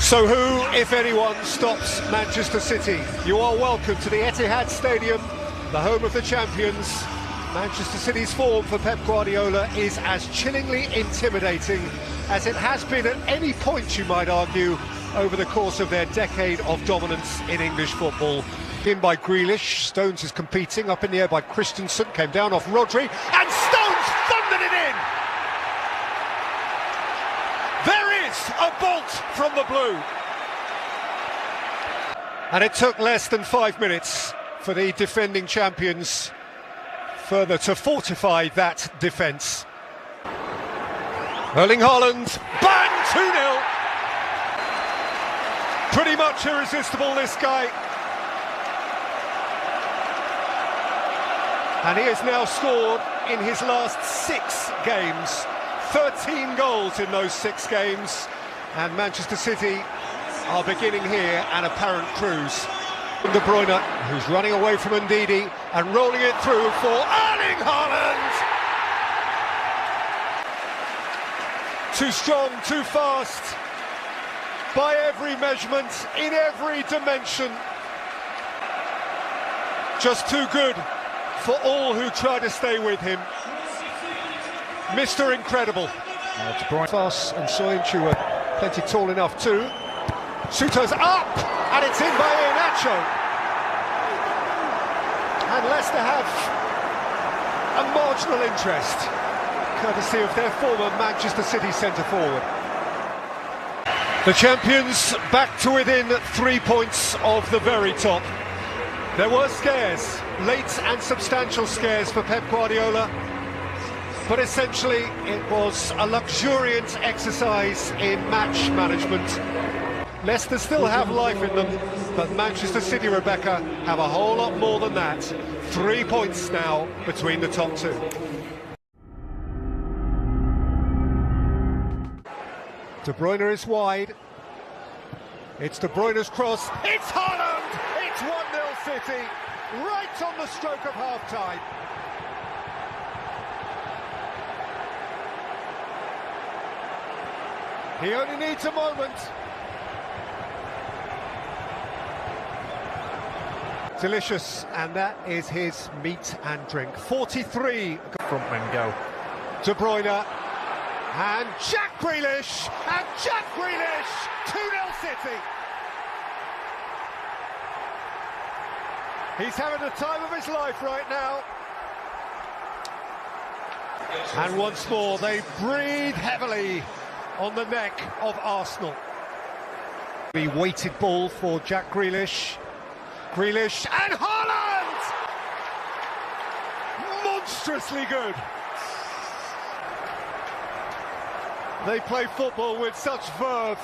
So who, if anyone, stops Manchester City? You are welcome to the Etihad Stadium, the home of the champions. Manchester City's form for Pep Guardiola is as chillingly intimidating as it has been at any point, you might argue, over the course of their decade of dominance in English football. In by Grealish, Stones is competing, up in the air by Christensen, came down off Rodri, and Stones thundered it in! There is a bolt from the blue! And it took less than 5 minutes for the defending champions further to fortify that defence. Erling Haaland, bang, 2-0! Pretty much irresistible, this guy. And he has now scored in his last 6 games. 13 goals in those 6 games. And Manchester City are beginning here an apparent cruise. De Bruyne, who's running away from Ndidi and rolling it through for Erling Haaland! Too strong, too fast, by every measurement, in every dimension. Just too good for all who try to stay with him. Mr. Incredible. De Bruyne, Foss and Soyuncu are plenty tall enough too. Shooter's up, and it's in by Iheanacho. And Leicester have a marginal interest, courtesy of their former Manchester City centre-forward. The champions back to within 3 points of the very top. There were scares, late and substantial scares for Pep Guardiola, but essentially it was a luxuriant exercise in match management. Leicester still have life in them, but Manchester City, Rebecca, have a whole lot more than that. 3 points now between the top two. De Bruyne is wide. It's De Bruyne's cross. It's Haaland! It's 1-0 City, right on the stroke of half-time. He only needs a moment. Delicious, and that is his meat and drink. 43 frontmen go. De Bruyne, and Jack Grealish, 2-0 City. He's having the time of his life right now. And once more, they breathe heavily on the neck of Arsenal. The weighted ball for Jack Grealish. Grealish and Haaland! Monstrously good. They play football with such verve.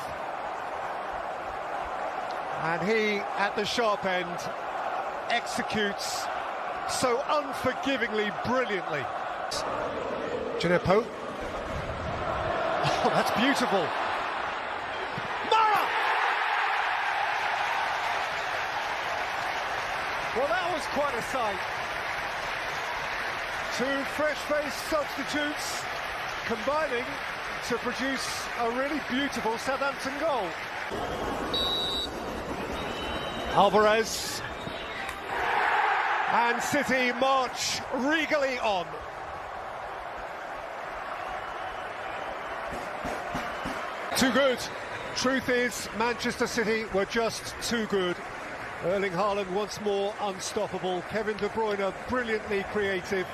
And he, at the sharp end, executes so unforgivingly brilliantly. Gineppo. Oh, that's beautiful. Well, that was quite a sight. 2 fresh-faced substitutes combining to produce a really beautiful Southampton goal. Alvarez. And City march regally on. Too good. Truth is, Manchester City were just too good. Erling Haaland once more unstoppable. Kevin De Bruyne brilliantly creative.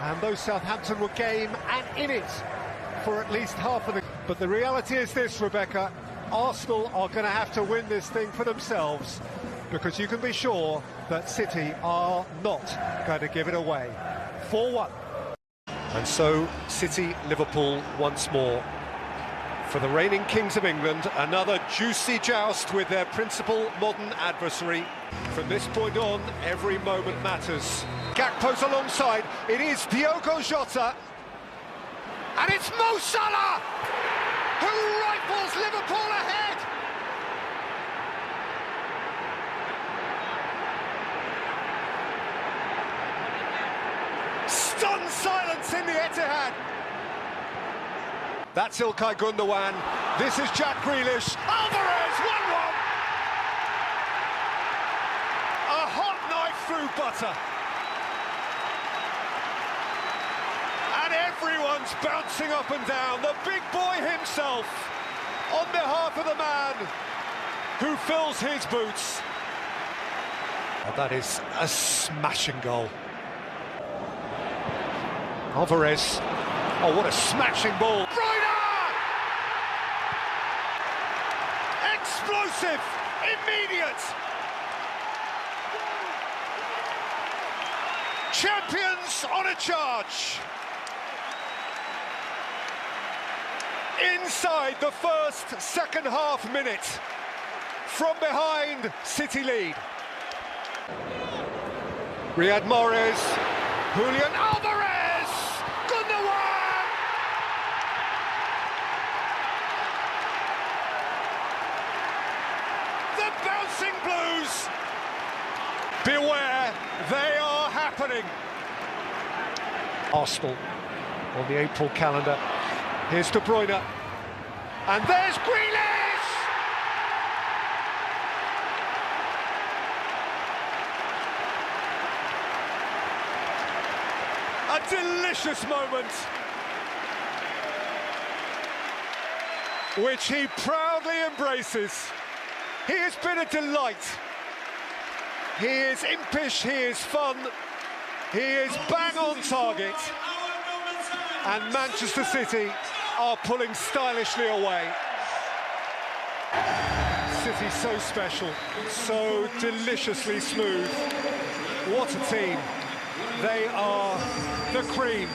And those Southampton were game and in it for at least half of the... But the reality is this, Rebecca, Arsenal are going to have to win this thing for themselves, because you can be sure that City are not going to give it away. 4-1. And so, City-Liverpool once more. For the reigning Kings of England, another juicy joust with their principal modern adversary. From this point on, every moment matters. Gakpo's alongside, it is Diogo Jota, and it's Mo Salah, who rifles Liverpool ahead. Stunned silence in the Etihad. That's Ilkay Gundogan. This is Jack Grealish. Alvarez! butter. And everyone's bouncing up and down. The big boy himself, on behalf of the man who fills his boots. Oh, that is a smashing goal. Alvarez. Oh, what a smashing ball. Bruyne! Explosive, immediate. Champions on a charge. Inside the first second-half minute. From behind, City lead. Riyad Mahrez, Julian Alvarez, Gundogan! The bouncing Blues! Beware, they are happening. Arsenal on the April calendar. Here's De Bruyne, and there's Grealish! A delicious moment, which he proudly embraces. He has been a delight. He is impish, he is fun, he is bang on target, and Manchester City are pulling stylishly away. City so special, so deliciously smooth. What a team. They are the cream.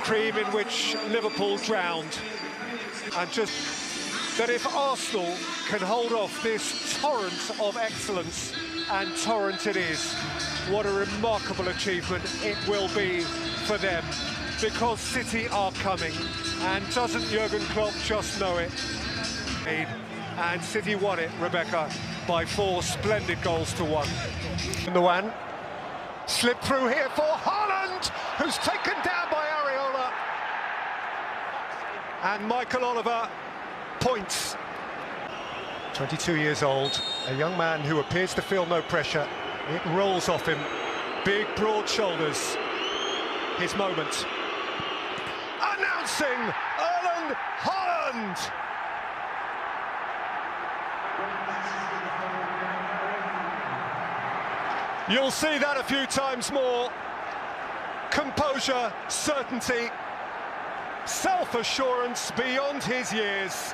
Cream in which Liverpool drowned. And just that if Arsenal can hold off this torrent of excellence, and torrent it is, what a remarkable achievement it will be for them. Because City are coming, and doesn't Jurgen Klopp just know it? And City won it, Rebecca, by 4 splendid goals to 1. Gundogan slipped through here for Haaland, who's taken down by Areola. And Michael Oliver points. 22 years old, a young man who appears to feel no pressure. It rolls off him, big, broad shoulders. His moment. Announcing Erling Haaland! You'll see that a few times more. Composure, certainty, self-assurance beyond his years.